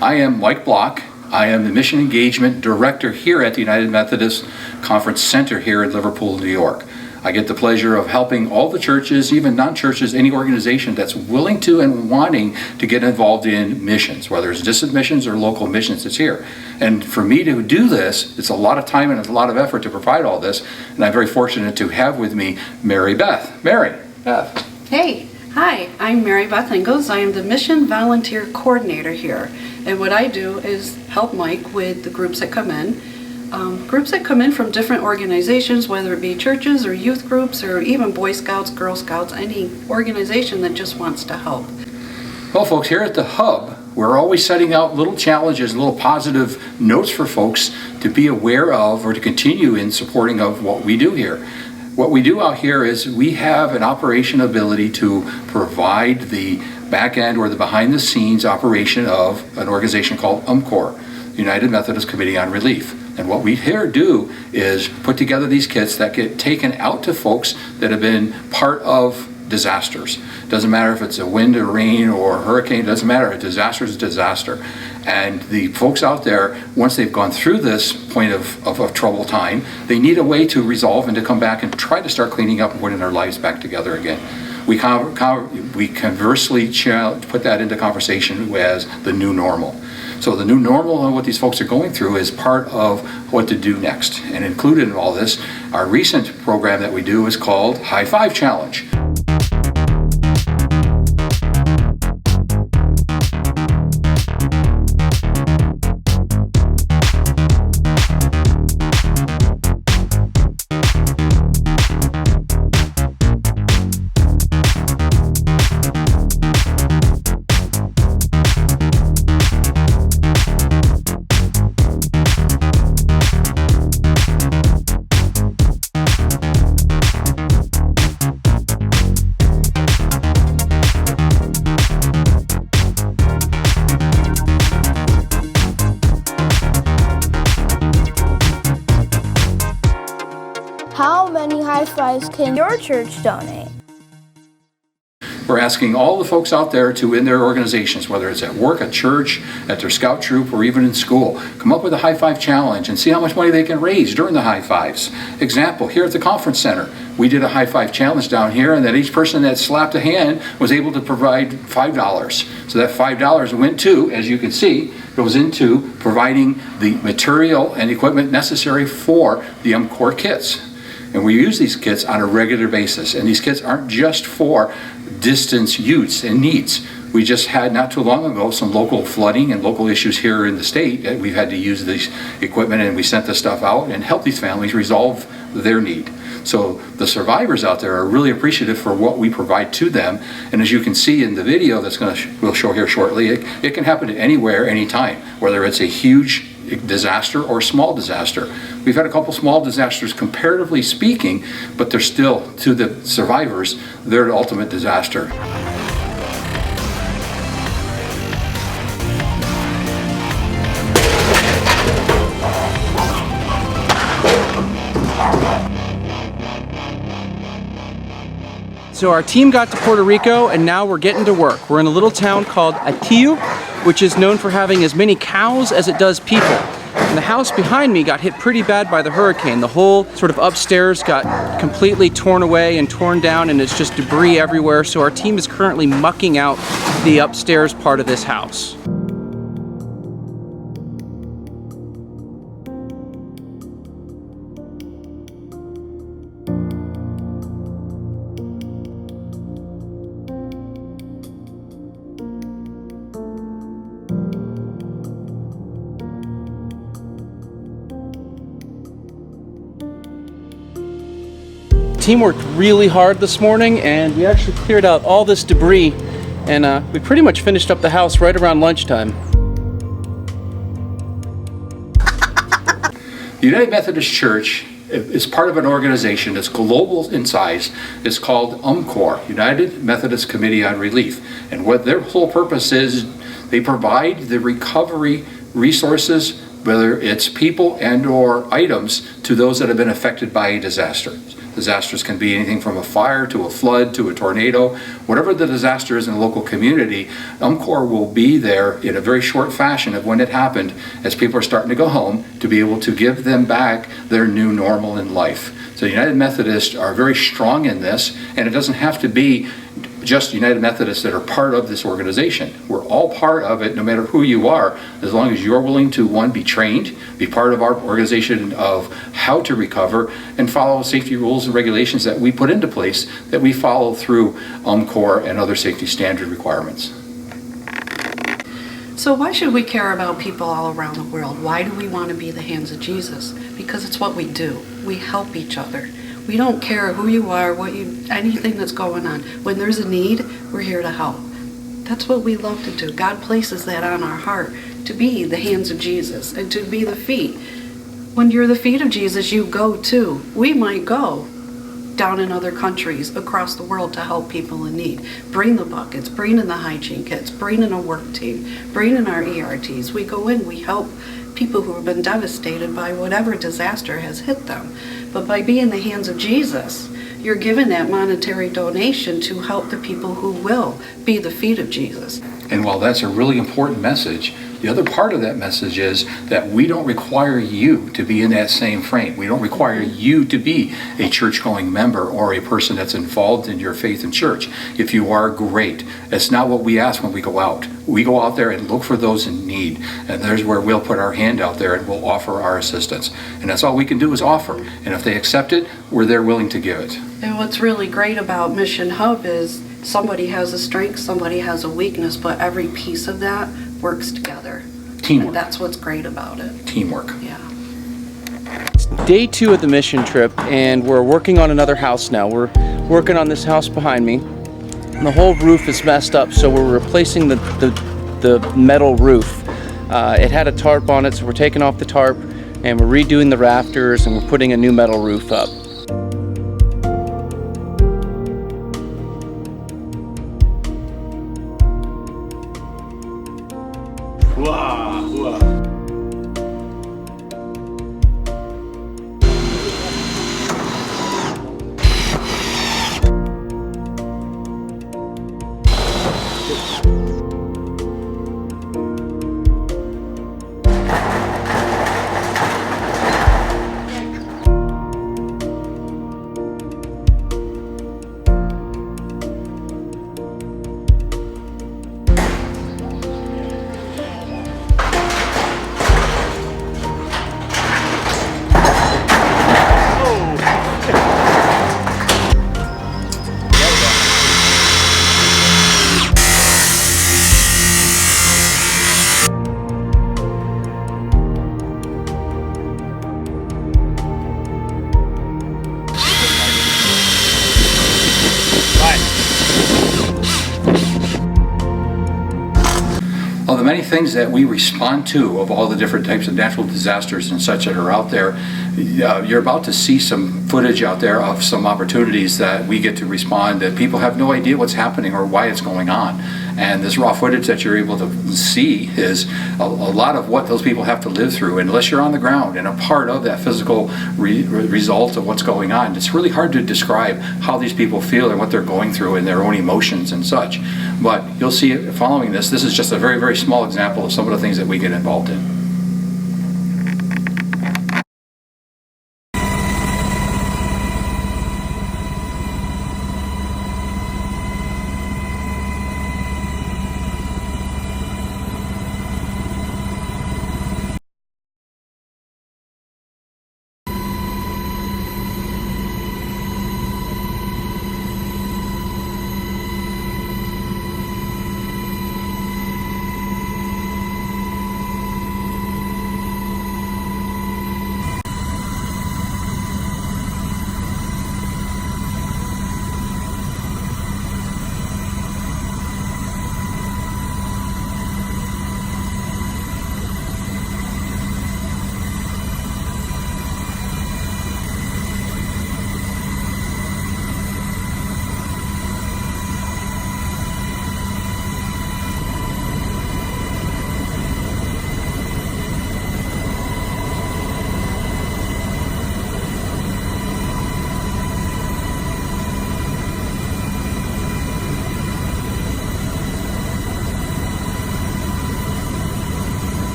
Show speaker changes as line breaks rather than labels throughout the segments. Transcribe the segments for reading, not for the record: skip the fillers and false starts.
I am Mike Block. I am the Mission Engagement Director here at the United Methodist Conference Center here in Liverpool, New York. I get the pleasure of helping all the churches, even non-churches, any organization that's willing to and wanting to get involved in missions, whether it's distant missions or local missions, it's here. And for me to do this, it's a lot of time and it's a lot of effort to provide all this, and I'm very fortunate to have with me Mary Beth. Mary Beth.
Hey, hi, I'm Mary Beth Ingalls. I am the Mission Volunteer Coordinator here. And what I do is help Mike with the groups that come in. Groups that come in from different organizations, whether it be churches or youth groups or even Boy Scouts, Girl Scouts, any organization that just wants to help.
Well, folks, here at the Hub, we're always setting out little challenges, little positive notes for folks to be aware of or to continue in supporting of what we do here. What we do out here is we have an operation ability to provide the back end or the behind the scenes operation of an organization called UMCOR, United Methodist Committee on Relief. And what we here do is put together these kits that get taken out to folks that have been part of disasters. Doesn't matter if it's a wind or rain or a hurricane, doesn't matter. A disaster is a disaster. And the folks out there, once they've gone through this point of trouble time, they need a way to resolve and to come back and try to start cleaning up and putting their lives back together again. We conversely put that into conversation as the new normal. So the new normal and what these folks are going through is part of what to do next. And included in all this, our recent program that we do is called High Five Challenge.
How many high fives can your church donate?
We're asking all the folks out there to, in their organizations, whether it's at work, at church, at their scout troop, or even in school, come up with a high five challenge and see how much money they can raise during the high fives. Example, here at the conference center, we did a high five challenge down here, and that each person that slapped a hand was able to provide $5. So that $5 went to, as you can see, goes into providing the material and equipment necessary for the UMCOR kits. And we use these kits on a regular basis. And these kits aren't just for distance use and needs. We just had not too long ago some local flooding and local issues here in the state that we've had to use this equipment, and we sent the stuff out and help these families resolve their need. So the survivors out there are really appreciative for what we provide to them. And as you can see in the video that's we'll show here shortly, it can happen anywhere, anytime, whether it's a huge disaster or small disaster. We've had a couple small disasters comparatively speaking, but they're still, to the survivors, they're the ultimate disaster.
So our team got to Puerto Rico and now we're getting to work. We're in a little town called Atillo, which is known for having as many cows as it does people. And the house behind me got hit pretty bad by the hurricane. The whole sort of upstairs got completely torn away and torn down, and it's just debris everywhere. So our team is currently mucking out the upstairs part of this house. team worked really hard this morning, and we actually cleared out all this debris, and we pretty much finished up the house right around lunchtime.
The United Methodist Church is part of an organization that's global in size. It's called UMCOR, United Methodist Committee on Relief. And what their whole purpose is, they provide the recovery resources, whether it's people and or items, to those that have been affected by a disaster. Disasters can be anything from a fire to a flood to a tornado. Whatever the disaster is in the local community, UMCOR will be there in a very short fashion of when it happened, as people are starting to go home, to be able to give them back their new normal in life. So United Methodists are very strong in this, and it doesn't have to be just United Methodists that are part of this organization. We're all part of it, no matter who you are, as long as you're willing to, one, be trained, be part of our organization of how to recover, and follow safety rules and regulations that we put into place, that we follow through UMCOR and other safety standard requirements.
So why should we care about people all around the world? Why do we want to be the hands of Jesus? Because it's what we do. We help each other. We don't care who you are, anything that's going on. When there's a need, we're here to help. That's what we love to do. God places that on our heart, to be the hands of Jesus and to be the feet. When you're the feet of Jesus, you go too. We might go down in other countries across the world to help people in need. Bring the buckets, bring in the hygiene kits, bring in a work team, bring in our ERTs. We go in, we help people who have been devastated by whatever disaster has hit them. But by being the hands of Jesus, you're given that monetary donation to help the people who will be the feet of Jesus.
And while that's a really important message, the other part of that message is that we don't require you to be in that same frame. We don't require you to be a church-going member or a person that's involved in your faith in church. If you are, great. That's not what we ask when we go out. We go out there and look for those in need. And there's where we'll put our hand out there and we'll offer our assistance. And that's all we can do is offer. And if they accept it, we're there willing to give it.
And what's really great about Mission Hub is somebody has a strength, somebody has a weakness, but every piece of that works together.
Teamwork.
And that's what's great about it.
Teamwork.
Yeah.
It's day 2 of the mission trip, and we're working on another house now. We're working on this house behind me. And the whole roof is messed up, so we're replacing the metal roof. It had a tarp on it, so we're taking off the tarp, and we're redoing the rafters, and we're putting a new metal roof up.
Of the many things that we respond to, of all the different types of natural disasters and such that are out there, you're about to see some footage out there of some opportunities that we get to respond that people have no idea what's happening or why it's going on. And this raw footage that you're able to see is a lot of what those people have to live through. Unless you're on the ground and a part of that physical result of what's going on, it's really hard to describe how these people feel and what they're going through and their own emotions and such. But you'll see following this, this is just a very, very small example of some of the things that we get involved in.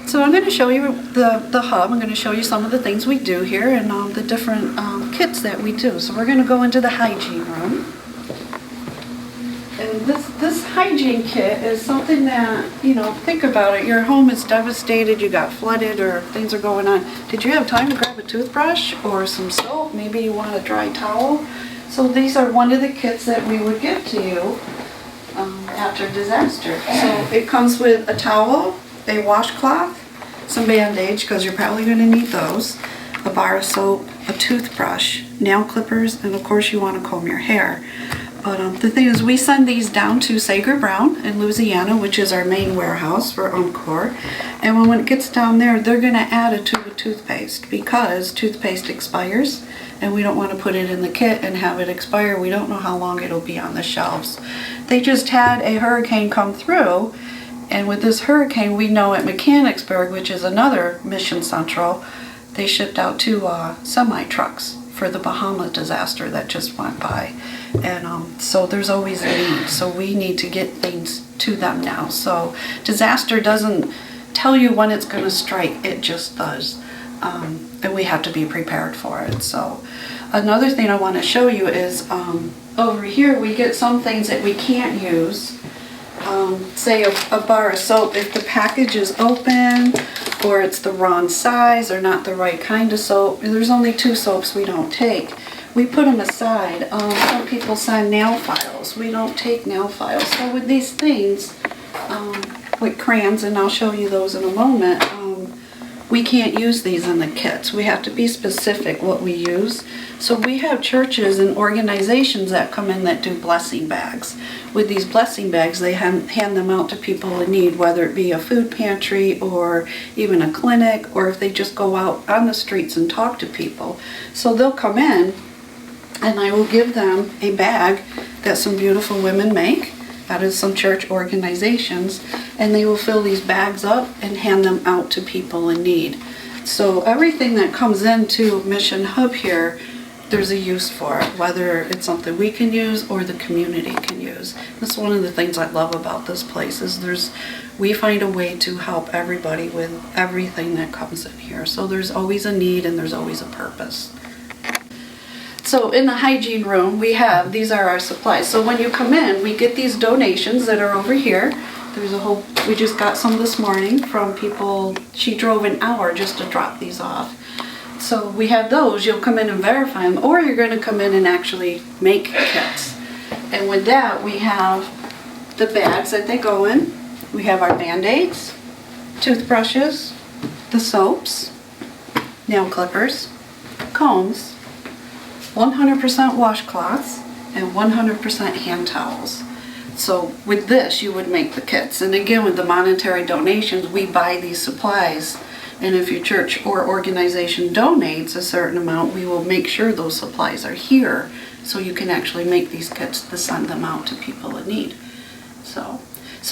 So I'm going to show you the hub. I'm going to show you some of the things we do here and the different kits that we do. So we're going to go into the hygiene room. And this hygiene kit is something that, you know, think about it. Your home is devastated, you got flooded or things are going on. Did you have time to grab a toothbrush or some soap? Maybe you want a dry towel. So these are one of the kits that we would give to you after disaster. So it comes with a towel, a washcloth, some Band-Aids, because you're probably going to need those, a bar of soap, a toothbrush, nail clippers, and of course you want to comb your hair. But the thing is, we send these down to Sager Brown in Louisiana, which is our main warehouse for UMCOR. And when it gets down there, they're going to add a tube of toothpaste because toothpaste expires and we don't want to put it in the kit and have it expire. We don't know how long it'll be on the shelves. They just had a hurricane come through, and with this hurricane, we know at Mechanicsburg, which is another Mission Central, they shipped out 2 semi-trucks for the Bahama disaster that just went by. And so there's always a need. So we need to get things to them now. So disaster doesn't tell you when it's going to strike. It just does. And we have to be prepared for it. So another thing I want to show you is over here we get some things that we can't use. Say a bar of soap, if the package is open or it's the wrong size or not the right kind of soap. There's only 2 soaps we don't take. We put them aside. Some people send nail files. We don't take nail files. So with these things, like crayons, and I'll show you those in a moment, we can't use these in the kits. We have to be specific what we use. So we have churches and organizations that come in that do blessing bags. With these blessing bags, they hand them out to people in need, whether it be a food pantry or even a clinic, or if they just go out on the streets and talk to people. So they'll come in and I will give them a bag that some beautiful women make out of some church organizations, and they will fill these bags up and hand them out to people in need. So everything that comes into Mission Hub here, there's a use for it, whether it's something we can use or the community can use. That's one of the things I love about this place is we find a way to help everybody with everything that comes in here. So there's always a need and there's always a purpose. So in the hygiene room, these are our supplies. So when you come in, we get these donations that are over here. We just got some this morning from people. She drove an hour just to drop these off. So we have those. You'll come in and verify them, or you're going to come in and actually make kits. And with that, we have the bags that they go in. We have our Band-Aids, toothbrushes, the soaps, nail clippers, combs, 100% washcloths, and 100% hand towels. So with this, you would make the kits. And again, with the monetary donations, we buy these supplies. And if your church or organization donates a certain amount, we will make sure those supplies are here so you can actually make these kits to send them out to people in need. So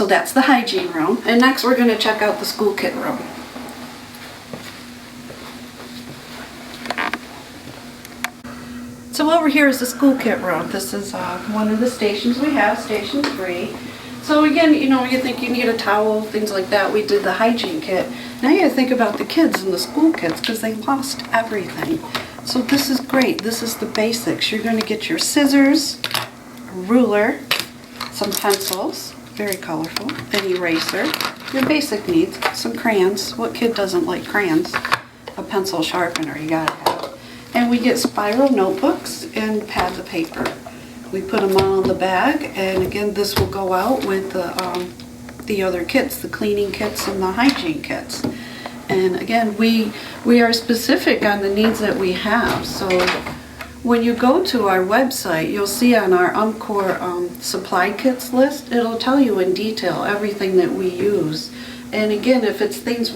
that's the hygiene room. And next we're going to check out the school kit room. So over here is the school kit room. This is one of the stations we have, Station 3. So again, you think you need a towel, things like that. We did the hygiene kit. Now you gotta think about the kids and the school kids because they lost everything. So this is great. This is the basics. You're going to get your scissors, a ruler, some pencils, very colorful, an eraser, your basic needs, some crayons. What kid doesn't like crayons? A pencil sharpener, you gotta have. And we get spiral notebooks and pads of paper. We put them all in the bag, and again, this will go out with the other kits, the cleaning kits and the hygiene kits. And again, we are specific on the needs that we have. So when you go to our website, you'll see on our UMCOR supply kits list, it'll tell you in detail everything that we use. And again, if it's things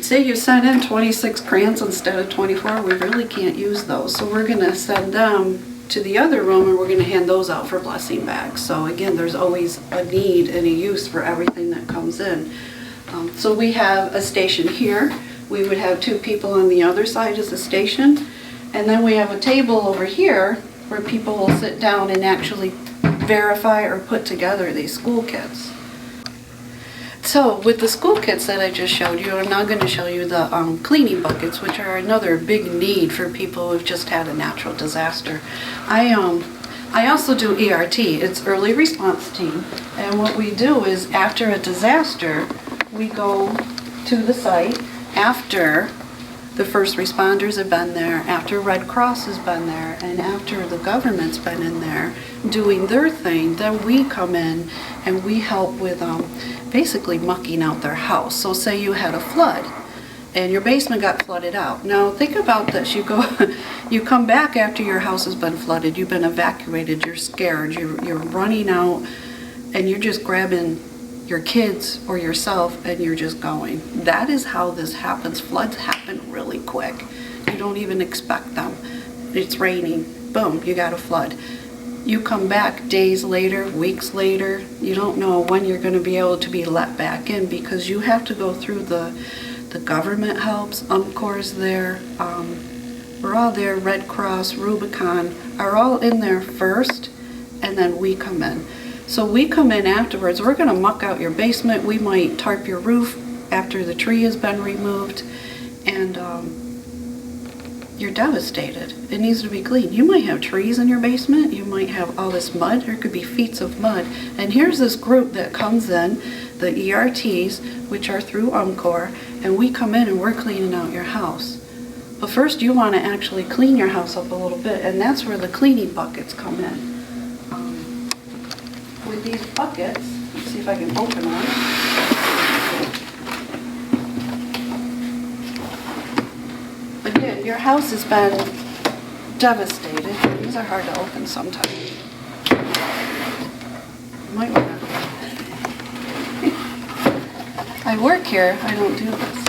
say you send in 26 crayons instead of 24, we really can't use those. So we're going to send them to the other room and we're going to hand those out for blessing bags. So again, there's always a need and a use for everything that comes in. So we have a station here. We would have 2 people on the other side as a station. And then we have a table over here where people will sit down and actually verify or put together these school kits. So with the school kits that I just showed you, I'm now going to show you the cleaning buckets, which are another big need for people who've just had a natural disaster. I also do ERT, it's early response team, and what we do is after a disaster, we go to the site after the first responders have been there, after Red Cross has been there, and after the government's been in there doing their thing, then we come in and we help with basically mucking out their house. So say you had a flood and your basement got flooded out. Now think about this, you come back after your house has been flooded, you've been evacuated, you're scared, you're running out, and you're just grabbing your kids or yourself and you're just going. That is how this happens. Floods happen really quick. You don't even expect them. It's raining, boom, you got a flood. You come back days later, weeks later, you don't know when you're going to be able to be let back in because you have to go through the government helps, UMCOR's there, we're all there, Red Cross, Rubicon, are all in there first, and then we come in. So we come in afterwards, we're going to muck out your basement, we might tarp your roof after the tree has been removed, and you're devastated. It needs to be cleaned. You might have trees in your basement, you might have all this mud, there could be feet of mud, and here's this group that comes in, the ERTs, which are through UMCOR, and we come in and we're cleaning out your house. But first you want to actually clean your house up a little bit, and that's where the cleaning buckets come in. With these buckets, let's see if I can open one. Again, your house has been devastated. These are hard to open sometimes. You might want to. I work here, I don't do this.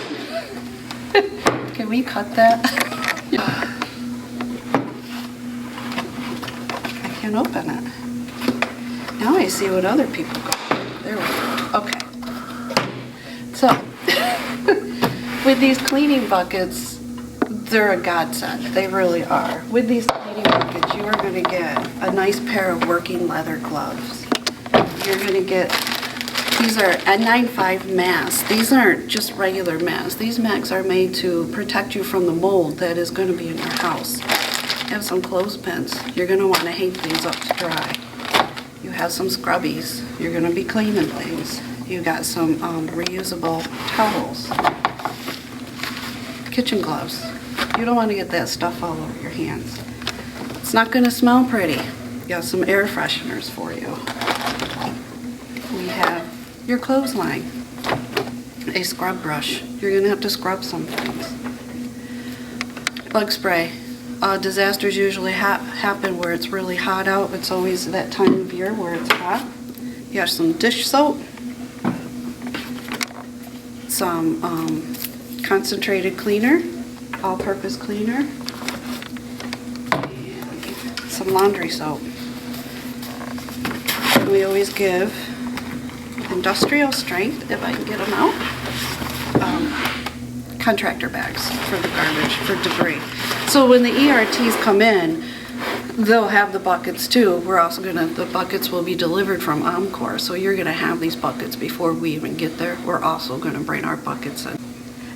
Can we cut that? I can't open it. Now I see what other people go through. There we go. Okay. So, with these cleaning buckets, they're a godsend. They really are. With these cleaning buckets, you are going to get a nice pair of working leather gloves. You're going to get, these are N95 masks. These aren't just regular masks. These masks are made to protect you from the mold that is going to be in your house. You have some clothespins. You're going to want to hang things up to dry. You have some scrubbies. You're going to be cleaning things. You got some reusable towels. Kitchen gloves. You don't want to get that stuff all over your hands. It's not going to smell pretty. You got some air fresheners for you. We have your clothesline. A scrub brush. You're going to have to scrub some things. Bug spray. Disasters usually happen where it's really hot out. It's always that time of year where it's hot. You have some dish soap, some concentrated cleaner, all-purpose cleaner, and some laundry soap. And we always give industrial strength, if I can get them out, contractor bags for the garbage, for debris. So when the ERTs come in, they'll have the buckets too. We're also the buckets will be delivered from UMCOR, so you're gonna have these buckets before we even get there. We're also gonna bring our buckets in.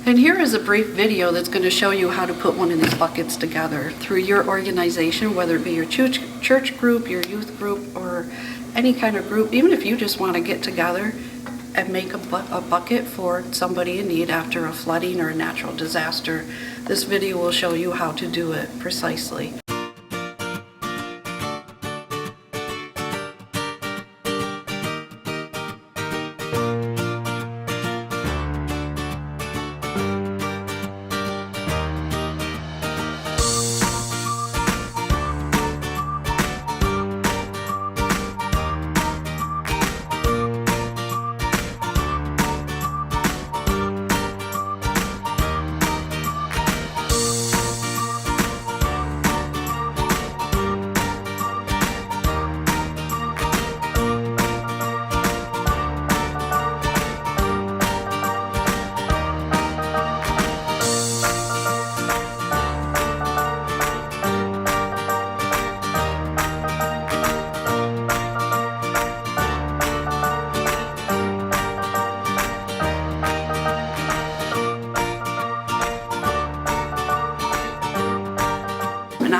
And here is a brief video that's gonna show you how to put one of these buckets together through your organization, whether it be your church group, your youth group, or any kind of group. Even if you just wanna get together and make a bucket for somebody in need after a flooding or a natural disaster. This video will show you how to do it precisely.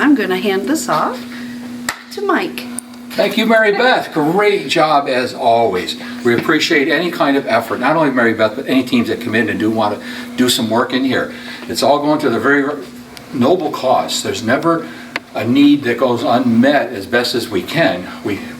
I'm going to hand this off to Mike.
Thank you, Mary Beth. Great job as always. We appreciate any kind of effort, not only Mary Beth, but any teams that come in and do want to do some work in here. It's all going to the very noble cause. There's never a need that goes unmet as best as we can.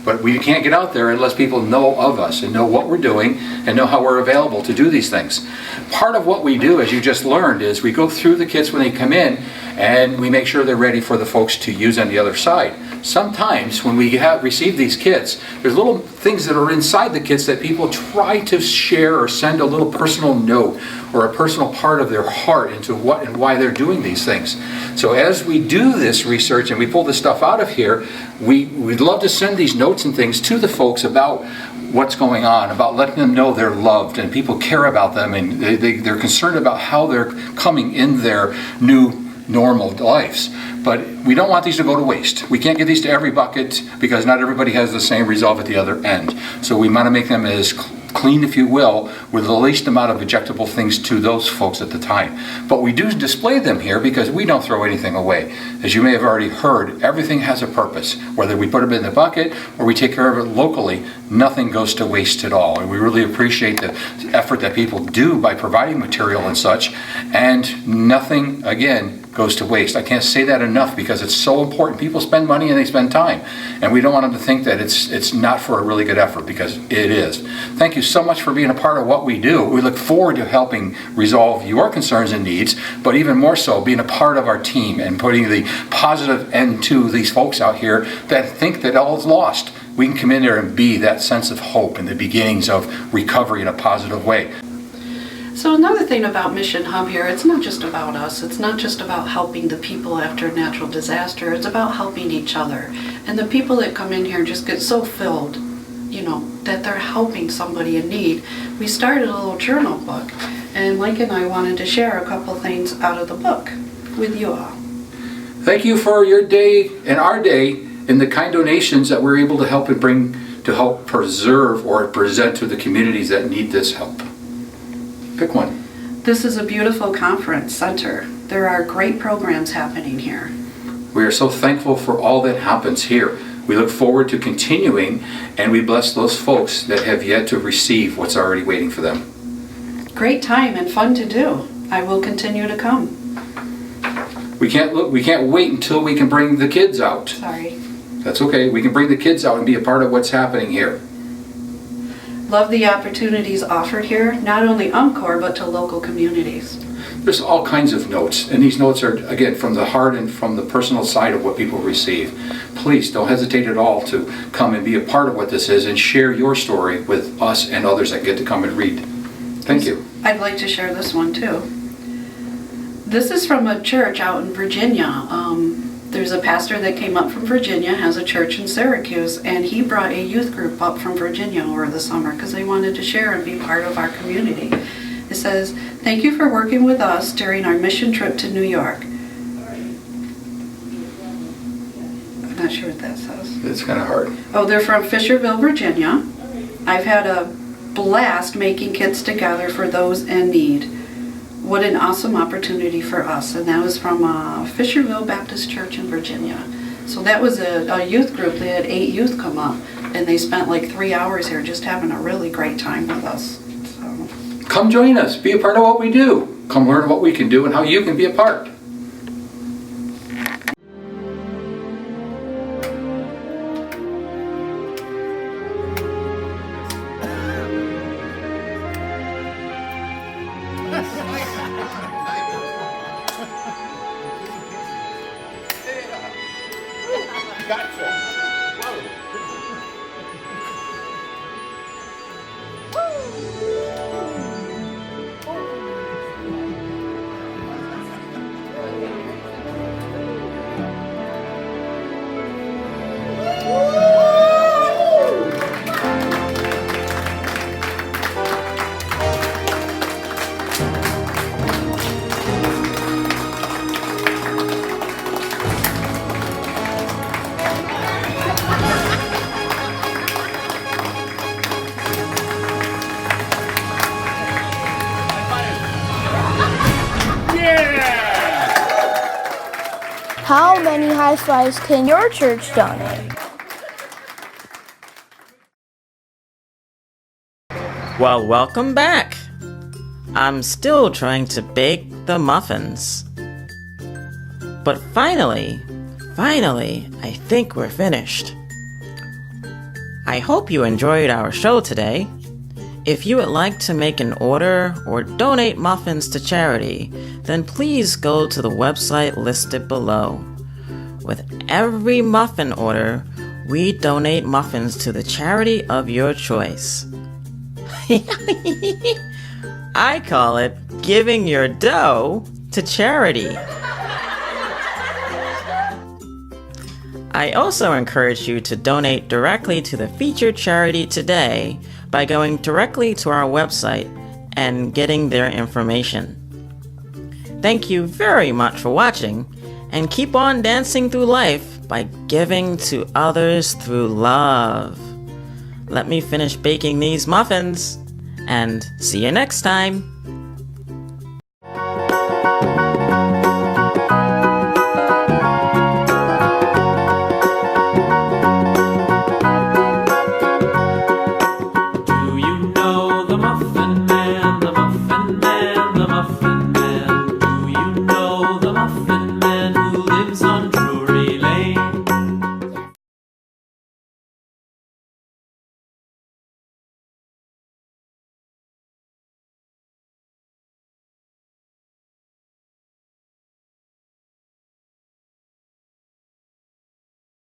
But we can't get out there unless people know of us and know what we're doing and know how we're available to do these things. Part of what we do, as you just learned, is we go through the kits when they come in and we make sure they're ready for the folks to use on the other side. Sometimes when we receive these kits, there's little things that are inside the kits that people try to share or send a little personal note or a personal part of their heart into what and why they're doing these things. So as we do this research and we pull this stuff out of here, we'd love to send these notes and things to the folks about what's going on, about letting them know they're loved and people care about them and they're concerned about how they're coming in their new normal lives. But we don't want these to go to waste. We can't give these to every bucket because not everybody has the same resolve at the other end. So we want to make them as clean, if you will, with the least amount of ejectable things to those folks at the time. But we do display them here because we don't throw anything away. As you may have already heard, everything has a purpose. Whether we put them in the bucket or we take care of it locally, nothing goes to waste at all. And we really appreciate the effort that people do by providing material and such, and nothing, again, goes to waste. I can't say that enough because it's so important. People spend money and they spend time, and we don't want them to think that it's not for a really good effort, because it is. Thank you so much for being a part of what we do. We look forward to helping resolve your concerns and needs, but even more so being a part of our team and putting the positive end to these folks out here that think that all is lost. We can come in there and be that sense of hope and the beginnings of recovery in a positive way.
So another thing about Mission Hub here, it's not just about us. It's not just about helping the people after a natural disaster. It's about helping each other. And the people that come in here just get so filled, you know, that they're helping somebody in need. We started a little journal book, and Mike and I wanted to share a couple things out of the book with you all.
Thank you for your day and our day and the kind donations that we're able to help and bring to help preserve or present to the communities that need this help. Pick one.
This is a beautiful conference center. There are great programs happening here.
We are so thankful for all that happens here. We look forward to continuing, and we bless those folks that have yet to receive what's already waiting for them.
Great time and fun to do. I will continue to come.
We can't wait until we can bring the kids out.
Sorry.
That's okay. We can bring the kids out and be a part of what's happening here.
Love the opportunities offered here, not only UMCOR, but to local communities.
There's all kinds of notes, and these notes are, again, from the heart and from the personal side of what people receive. Please don't hesitate at all to come and be a part of what this is and share your story with us and others that get to come and read. Thank you.
I'd like to share this one too. This is from a church out in Virginia. There's a pastor that came up from Virginia, has a church in Syracuse, and he brought a youth group up from Virginia over the summer because they wanted to share and be part of our community. It says, "Thank you for working with us during our mission trip to New York." I'm not sure what that says.
It's kind of hard.
Oh, they're from Fisherville, Virginia. I've had a blast making kits together for those in need. What an awesome opportunity for us. And that was from Fisherville Baptist Church in Virginia. So that was a youth group. They had 8 youth come up, and they spent like 3 hours here just having a really great time with us. So.
Come join us. Be a part of what we do. Come learn what we can do and how you can be a part.
How many high fives can your church donate?
Well, welcome back. I'm still trying to bake the muffins. But finally, I think we're finished. I hope you enjoyed our show today. If you would like to make an order or donate muffins to charity, then please go to the website listed below. With every muffin order, we donate muffins to the charity of your choice. I call it giving your dough to charity. I also encourage you to donate directly to the featured charity today by going directly to our website and getting their information. Thank you very much for watching, and keep on dancing through life by giving to others through love. Let me finish baking these muffins, and see you next time.
Do you know the Muffin Man?